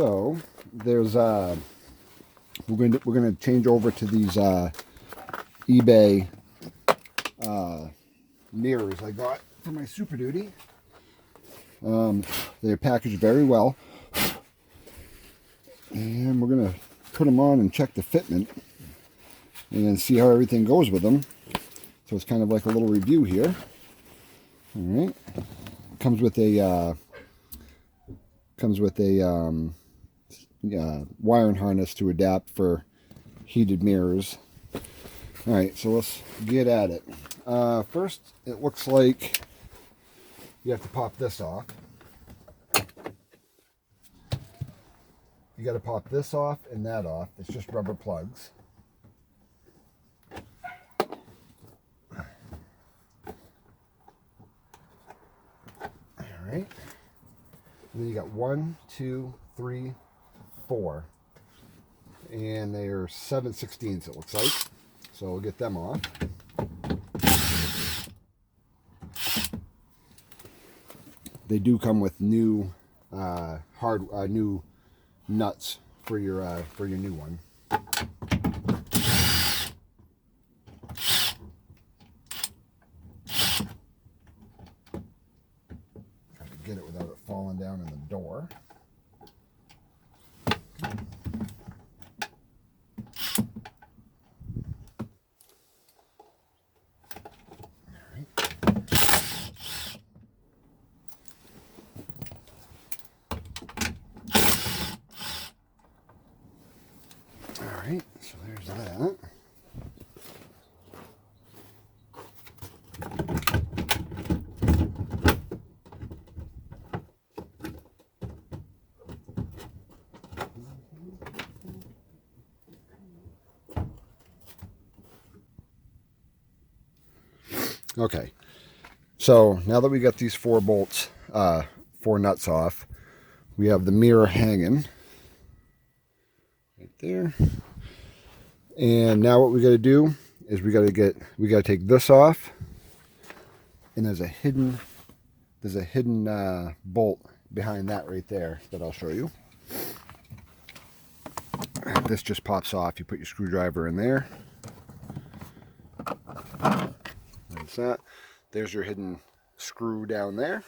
So there's we're gonna change over to these eBay mirrors I got for my Super Duty. They're packaged very well, and we're gonna put them on and check the fitment and see how everything goes with them. So it's kind of like a little review here. All right, comes with a wiring harness to adapt for heated mirrors. All right, so let's get at it. First, it looks like you have to pop this off. You got to pop this off and that off. It's just rubber plugs. All right. And then you got 1, 2, 3, 4. And they are 7/16 it looks like. So we'll get them off. They do come with new new nuts for your new one. Try to get it without it falling down in the door. Alright, so there's that. Okay, so now that we got these 4 bolts, 4 nuts off, we have the mirror hanging right there. And now what we got to do is we got to take this off, and there's a hidden bolt behind that right there that I'll show you. And this just pops off. You put your screwdriver in there. That's that. There's your hidden screw down there.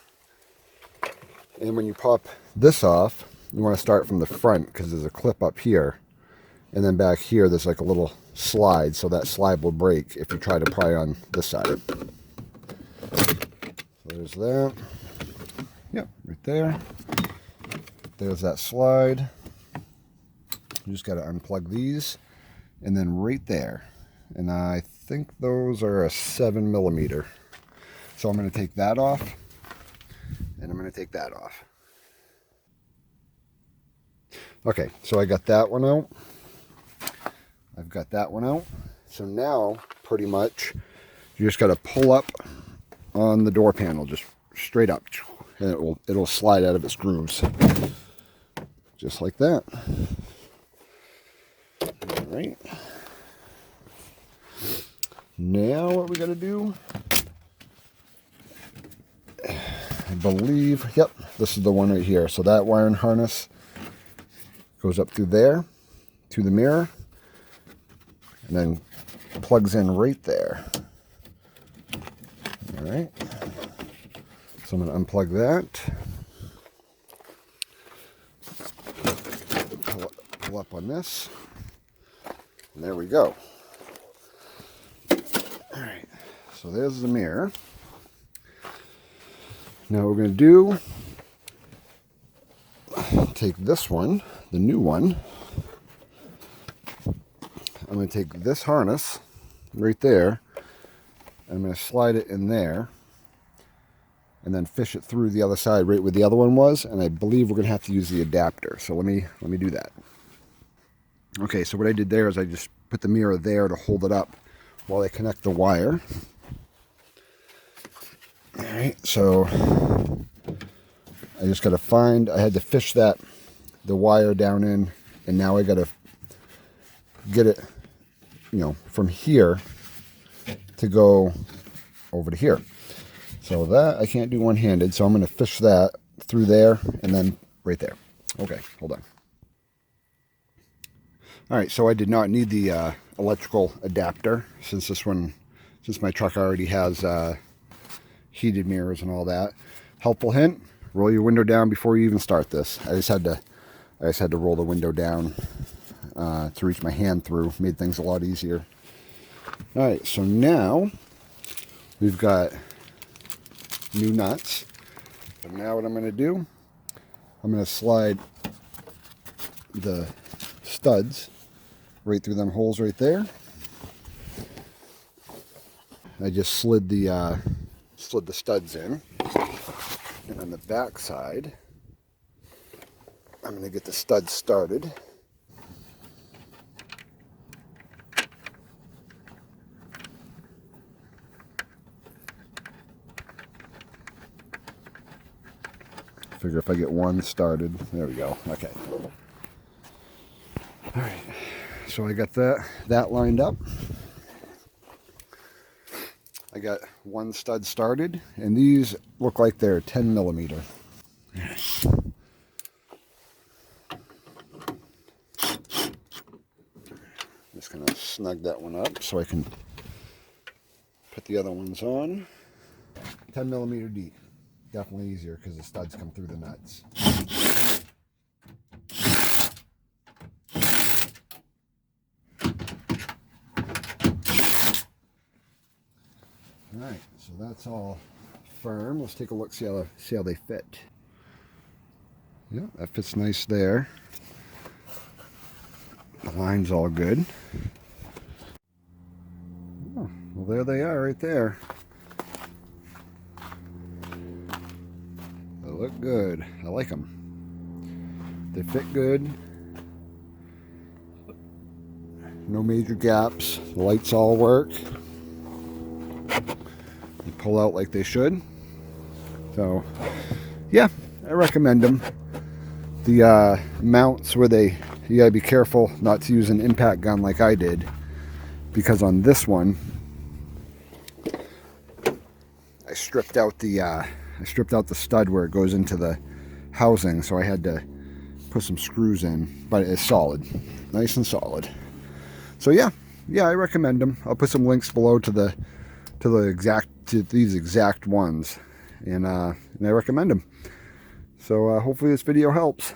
And when you pop this off, you want to start from the front because there's a clip up here. And then back here, there's like a little slide, so that slide will break if you try to pry on this side. So there's that. Yep, right there. There's that slide. You just got to unplug these. And then right there. And I think those are a 7mm. So I'm going to take that off. And I'm going to take that off. Okay, so I got that one out. I've got that one out. So now, pretty much, you just got to pull up on the door panel, just straight up, and it'll slide out of its grooves, just like that. All right. Now, what we got to do? I believe, yep, this is the one right here. So that wiring harness goes up through there to the mirror. And then plugs in right there. All right. So I'm going to unplug that. Pull up on this. And there we go. All right. So there's the mirror. Now what we're going to do, take this one, the new one. I'm going to take this harness right there, and I'm going to slide it in there, and then fish it through the other side right where the other one was, and I believe we're going to have to use the adapter. So let me do that. Okay, so what I did there is I just put the mirror there to hold it up while I connect the wire. All right, so I just got to find, I had to fish the wire down in, and now I got to get it, from here to go over to here. So that I can't do one-handed, so I'm going to fish that through there and then right there. Okay, hold on. All right, so I did not need the electrical adapter since my truck already has heated mirrors and all that. Helpful hint: roll your window down before you even start this. I just had to roll the window down to reach my hand through. Made things a lot easier. All right, so now we've got new nuts. So now what I'm going to do, I'm going to slide the studs right through them holes right there. I just slid the studs in, and on the back side, I'm going to get the studs started. Figure if I get one started, there we go. Okay. All right. So I got that lined up. I got one stud started, and these look like they're 10 millimeter. Just gonna snug that one up so I can put the other ones on. 10 millimeter deep. Definitely easier because the studs come through the nuts. All right, so that's all firm. Let's take a look, see how they fit. Yeah, that fits nice there. The line's all good. Oh, well, there they are right there. They look good. I like them. They fit good. No major gaps. The lights all work. They pull out like they should. So, yeah, I recommend them. The mounts where you gotta be careful not to use an impact gun like I did, because on this one, I stripped out the stud where it goes into the housing, so I had to put some screws in, but it's solid, nice and solid. So yeah, I recommend them. I'll put some links below to these exact ones, and I recommend them. So hopefully this video helps.